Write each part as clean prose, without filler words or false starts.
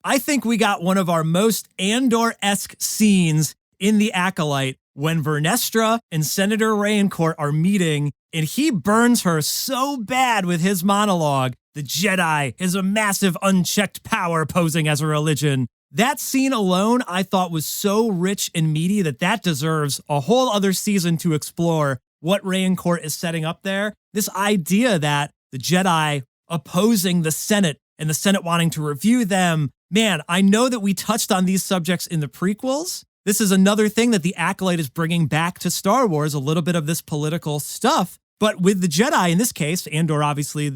I think we got one of our most Andor-esque scenes in The Acolyte when Vernestra and Senator Rayencourt are meeting, and he burns her so bad with his monologue. The Jedi is a massive unchecked power posing as a religion. That scene alone, I thought, was so rich and meaty that deserves a whole other season to explore what Rayencourt is setting up there. This idea that the Jedi opposing the Senate and the Senate wanting to review them. Man, I know that we touched on these subjects in the prequels. This is another thing that the Acolyte is bringing back to Star Wars, a little bit of this political stuff. But with the Jedi, in this case, Andor, obviously,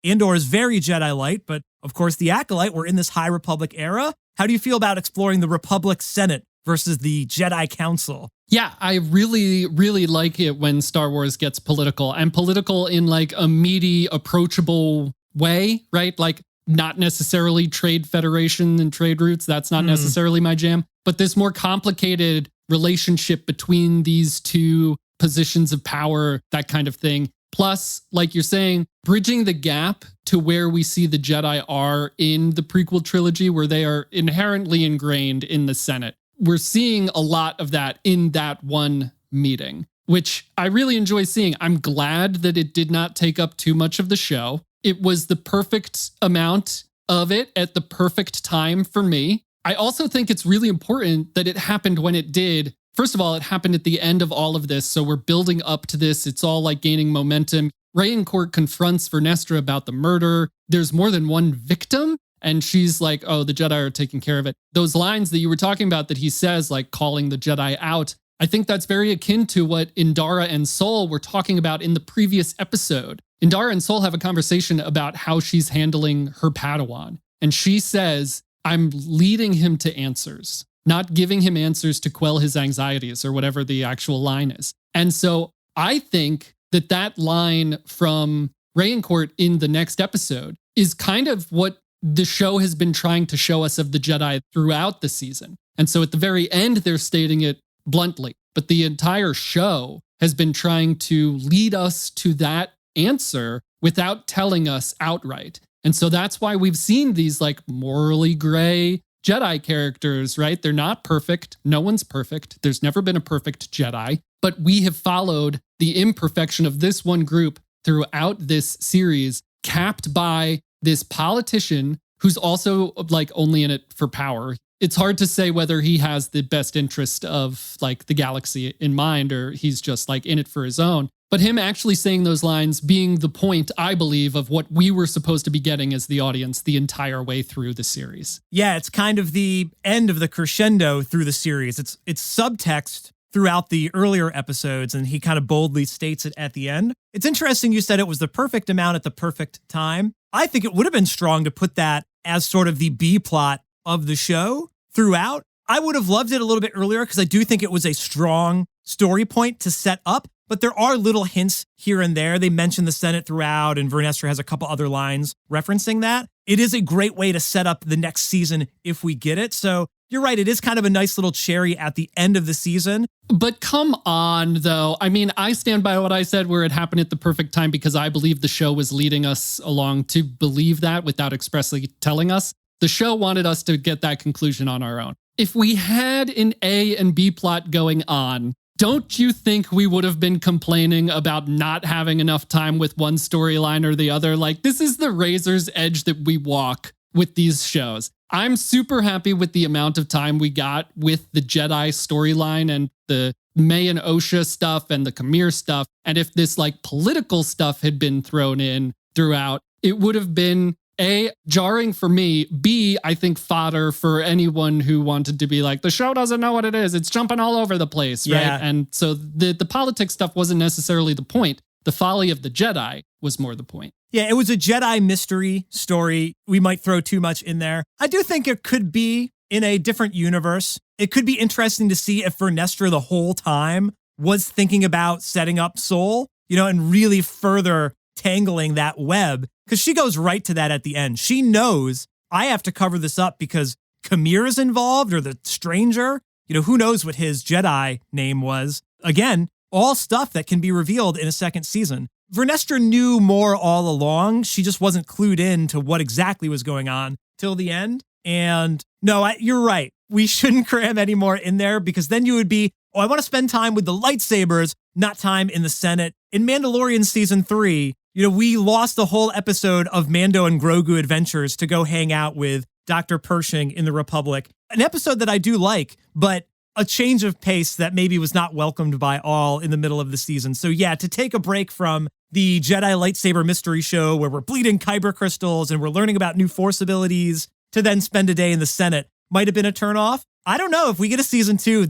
Andor is very Jedi-light, but of course the Acolyte, we're in this High Republic era. How do you feel about exploring the Republic Senate versus the Jedi Council? Yeah, I really, really like it when Star Wars gets political, and political in like a meaty, approachable way, right? Like not necessarily trade federation and trade routes. That's not necessarily my jam, but this more complicated relationship between these two positions of power, that kind of thing. Plus, like you're saying, bridging the gap to where we see the Jedi are in the prequel trilogy, where they are inherently ingrained in the Senate. We're seeing a lot of that in that one meeting, which I really enjoy seeing. I'm glad that it did not take up too much of the show. It was the perfect amount of it at the perfect time for me. I also think it's really important that it happened when it did. First of all, it happened at the end of all of this, so we're building up to this. It's all like gaining momentum. Rayencourt confronts Vernestra about the murder. There's more than one victim, and she's like, oh, the Jedi are taking care of it. Those lines that you were talking about that he says, like calling the Jedi out, I think that's very akin to what Indara and Sol were talking about in the previous episode. Indara and Sol have a conversation about how she's handling her Padawan, and she says, I'm leading him to answers, not giving him answers to quell his anxieties or whatever the actual line is. And so I think that line from Rayencourt in the next episode is kind of what the show has been trying to show us of the Jedi throughout the season. And so at the very end, they're stating it bluntly, but the entire show has been trying to lead us to that answer without telling us outright. And so that's why we've seen these like morally gray Jedi characters, right? They're not perfect. No one's perfect. There's never been a perfect Jedi, but we have followed the imperfection of this one group throughout this series, capped by this politician who's also like only in it for power. It's hard to say whether he has the best interest of like the galaxy in mind or he's just like in it for his own. But him actually saying those lines being the point, I believe, of what we were supposed to be getting as the audience the entire way through the series. Yeah, it's kind of the end of the crescendo through the series. It's subtext throughout the earlier episodes, and he kind of boldly states it at the end. It's interesting you said it was the perfect amount at the perfect time. I think it would have been strong to put that as sort of the B plot of the show throughout. I would have loved it a little bit earlier because I do think it was a strong story point to set up. But there are little hints here and there. They mention the Senate throughout, and Vernestra has a couple other lines referencing that. It is a great way to set up the next season if we get it. So you're right. It is kind of a nice little cherry at the end of the season. But come on, though. I mean, I stand by what I said where it happened at the perfect time because I believe the show was leading us along to believe that without expressly telling us. The show wanted us to get that conclusion on our own. If we had an A and B plot going on, don't you think we would have been complaining about not having enough time with one storyline or the other? Like, this is the razor's edge that we walk with these shows. I'm super happy with the amount of time we got with the Jedi storyline and the May and Osha stuff and the Khmer stuff. And if this like political stuff had been thrown in throughout, it would have been A, jarring for me, B, I think fodder for anyone who wanted to be like, the show doesn't know what it is. It's jumping all over the place, right? Yeah. And so the politics stuff wasn't necessarily the point. The folly of the Jedi was more the point. Yeah, it was a Jedi mystery story. We might throw too much in there. I do think it could be in a different universe. It could be interesting to see if Vernestra the whole time was thinking about setting up Sol, and really further tangling that web. Because she goes right to that at the end. She knows I have to cover this up because Khmer is involved or the stranger. Who knows what his Jedi name was. Again, all stuff that can be revealed in a second season. Vernestra knew more all along. She just wasn't clued in to what exactly was going on till the end. And no, you're right. We shouldn't cram any more in there because then you would be, oh, I want to spend time with the lightsabers, not time in the Senate. In Mandalorian season 3, we lost the whole episode of Mando and Grogu adventures to go hang out with Dr. Pershing in the Republic. An episode that I do like, but a change of pace that maybe was not welcomed by all in the middle of the season. So yeah, to take a break from the Jedi lightsaber mystery show where we're bleeding kyber crystals and we're learning about new Force abilities to then spend a day in the Senate might have been a turnoff. I don't know. If we get a season 2,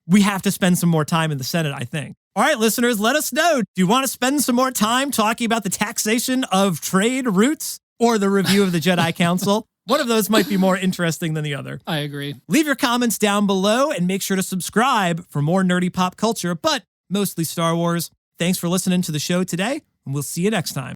we have to spend some more time in the Senate, I think. All right, listeners, let us know. Do you want to spend some more time talking about the taxation of trade routes or the review of the Jedi Council? One of those might be more interesting than the other. I agree. Leave your comments down below and make sure to subscribe for more nerdy pop culture, but mostly Star Wars. Thanks for listening to the show today, and we'll see you next time.